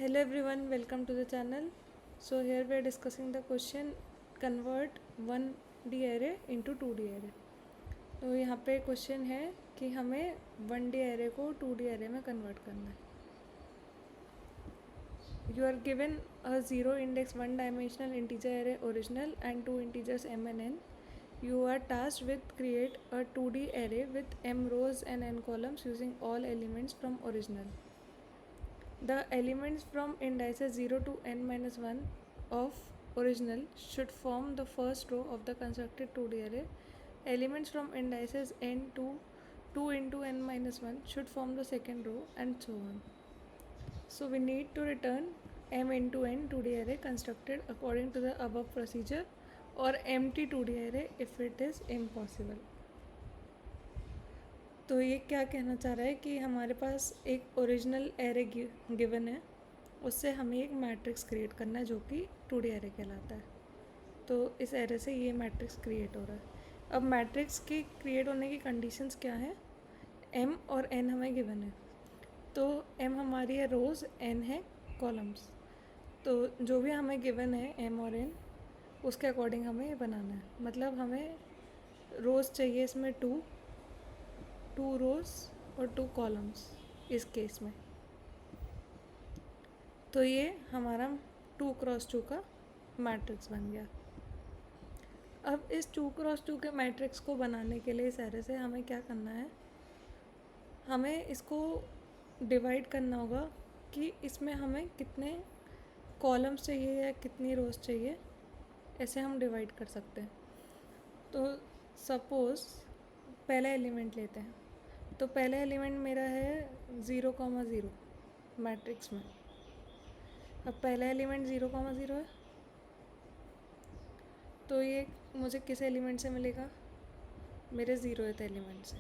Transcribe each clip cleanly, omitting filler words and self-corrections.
Hello everyone, welcome to the channel. So here we are discussing the question convert 1D array into 2D array. तो यहाँ पे question है कि हमें 1D array को 2D array में कन्वर्ट करना है. You are given a 0 index 1 dimensional integer array original and 2 integers m and n. You are tasked with create a 2D array with m rows and n columns using all elements from original. The elements from indices 0 to n minus 1 of original should form the first row of the constructed 2D array. Elements from indices n to 2 into n minus 1 should form the second row, and so on. So we need to return m into n 2D array constructed according to the above procedure, or empty 2D array if it is impossible. तो ये क्या कहना चाह रहा है कि हमारे पास एक ओरिजिनल एरे गिवन है, उससे हमें एक मैट्रिक्स क्रिएट करना है जो कि 2D एरे कहलाता है. तो इस एरे से ये मैट्रिक्स क्रिएट हो रहा है. अब मैट्रिक्स की क्रिएट होने की कंडीशंस क्या हैं? m और n हमें गिवन है. तो m हमारी है रोज़, n है कॉलम्स. तो जो भी हमें गिवन है m और n, उसके अकॉर्डिंग हमें ये बनाना है. मतलब हमें रोज़ चाहिए इसमें 2 रोज़ और 2 कॉलम्स इस केस में. तो ये हमारा 2 क्रॉस 2 का मैट्रिक्स बन गया. अब इस 2 क्रॉस 2 के मैट्रिक्स को बनाने के लिए इस एरे से हमें क्या करना है? हमें इसको डिवाइड करना होगा कि इसमें हमें कितने कॉलम्स चाहिए या कितनी रोज़ चाहिए. ऐसे हम डिवाइड कर सकते हैं. तो सपोज़ पहला एलिमेंट लेते हैं. तो पहला एलिमेंट मेरा है 0,0 मैट्रिक्स में. अब पहला एलिमेंट 0,0 है, तो ये मुझे किस एलिमेंट से मिलेगा? मेरे 0th एलिमेंट से.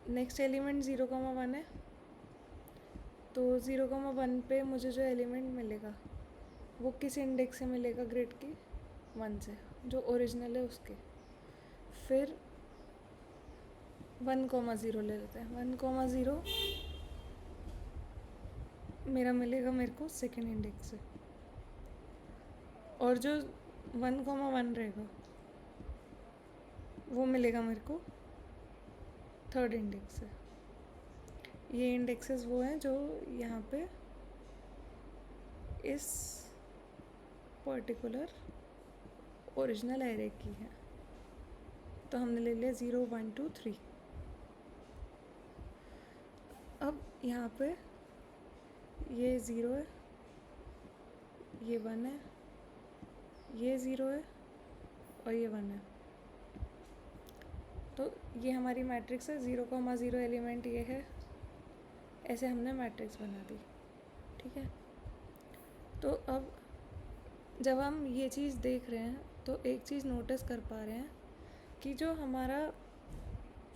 नेक्स्ट एलिमेंट 0,1 है, तो 0,1 पे मुझे जो एलिमेंट मिलेगा वो किस इंडेक्स से मिलेगा? ग्रिड की 1 से, जो ओरिजिनल है उसके. फिर 1,0 ले लेते हैं. 1,0 मेरा मिलेगा मेरे को सेकेंड इंडेक्स से, और जो 1,1 रहेगा वो मिलेगा मेरे को थर्ड इंडेक्स से. ये इंडेक्सेस वो हैं जो यहाँ पे इस पर्टिकुलर ओरिजिनल एरे की है. तो हमने ले लिया 0, 1, 2, 3. अब यहाँ पे ये 0 है, ये 1 है, ये 0 है और ये 1 है. तो ये हमारी मैट्रिक्स है. 0,0 एलिमेंट ये है. ऐसे हमने मैट्रिक्स बना दी. ठीक है. तो अब जब हम ये चीज़ देख रहे हैं तो एक चीज़ नोटिस कर पा रहे हैं कि जो हमारा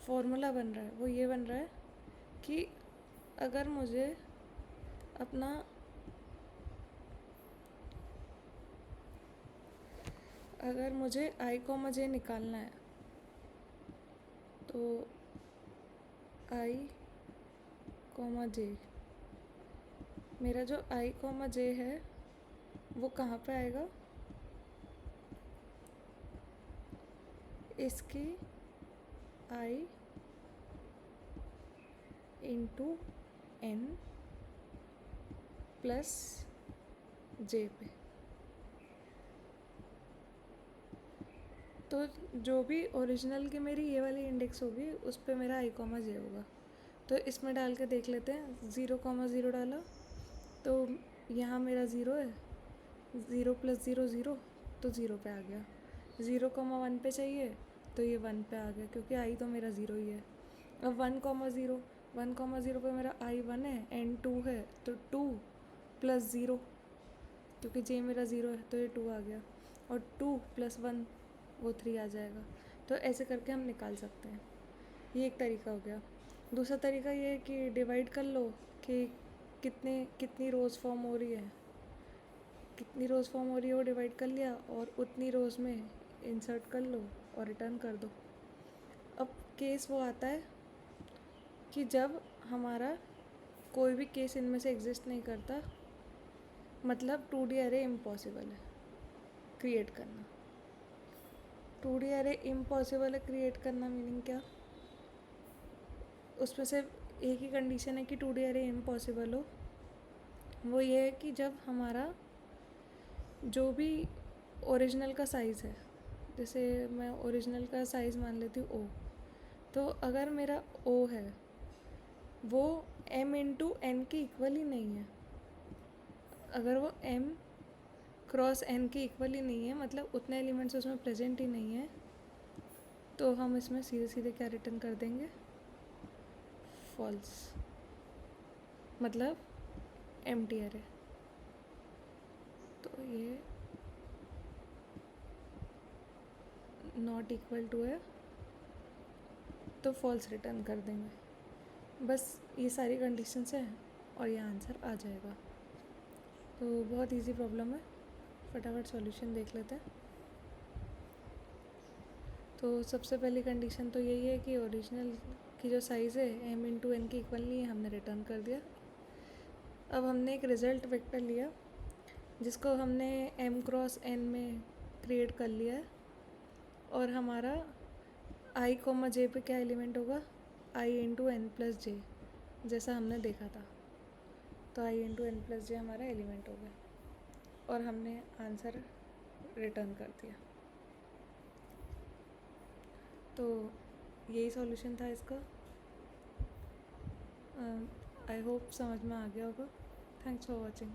फॉर्मूला बन रहा है वो ये बन रहा है कि अगर मुझे अपना i, j निकालना है, तो i, j, मेरा जो i, j है वो कहाँ पे आएगा? इसकी i into n plus j पे. तो जो भी ओरिजिनल की मेरी ये वाली इंडेक्स होगी उस पे मेरा i, j होगा. तो इसमें डाल के देख लेते हैं. 0,0 डाला तो यहाँ मेरा 0 है. 0 + 0 0, तो 0 पे आ गया. 0,1 पे चाहिए तो ये 1 पे आ गया, क्योंकि i तो मेरा 0 ही है. अब 1,0 पे मेरा i 1 है, n 2 है, तो 2 + 0, क्योंकि j मेरा 0 है तो ये 2 आ गया, और 2 + 1 वो 3 आ जाएगा. तो ऐसे करके हम निकाल सकते हैं. ये एक तरीका हो गया. दूसरा तरीका ये है कि डिवाइड कर लो कि कितनी रोज़ फॉर्म हो रही है. कितनी रोज़ फॉर्म हो रही है वो डिवाइड कर लिया, और उतनी रोज़ में इंसर्ट कर लो और रिटर्न कर दो. अब केस वो आता है कि जब हमारा कोई भी केस इनमें से एग्जिस्ट नहीं करता, मतलब 2D अरे इम्पॉसिबल है क्रिएट करना। 2D अरे इम्पॉसिबल है क्रिएट करना मीनिंग क्या? उसमें सिर्फ एक ही कंडीशन है कि 2D अरे इम्पॉसिबल हो, वो ये है कि जब हमारा जो भी ओरिजिनल का साइज़ है, जैसे मैं ओरिजिनल का साइज़ मान लेती हूँ ओ, तो अगर मेरा ओ है वो m इंटू एन के इक्वल ही नहीं है, अगर वो m क्रॉस n के इक्वल ही नहीं है, मतलब उतने एलिमेंट्स उसमें प्रेजेंट ही नहीं है, तो हम इसमें सीधे सीधे क्या रिटर्न कर देंगे? फॉल्स, मतलब एम्प्टी अरे। तो ये नॉट इक्वल टू है तो फॉल्स रिटर्न कर देंगे। बस ये सारी कंडीशंस हैं और ये आंसर आ जाएगा। तो बहुत इजी प्रॉब्लम है, फटाफट सॉल्यूशन देख लेते हैं। तो सबसे पहली कंडीशन तो यही है कि ओरिजिनल की जो साइज़ है m इंटू एन के इक्वल नहीं है, हमने रिटर्न कर दिया। अब हमने एक रिज़ल्ट वेक्टर लिया जिसको हमने m क्रॉस n में क्रिएट कर लिया है, और हमारा i कोमा j पे क्या एलिमेंट होगा? i इंटू एन प्लस जे, जैसा हमने देखा था। तो i इंटू एन प्लस जे हमारा एलिमेंट हो गया और हमने आंसर रिटर्न कर दिया। तो यही सॉल्यूशन था इसका। आई होप समझ में आ गया होगा। Thanks for watching.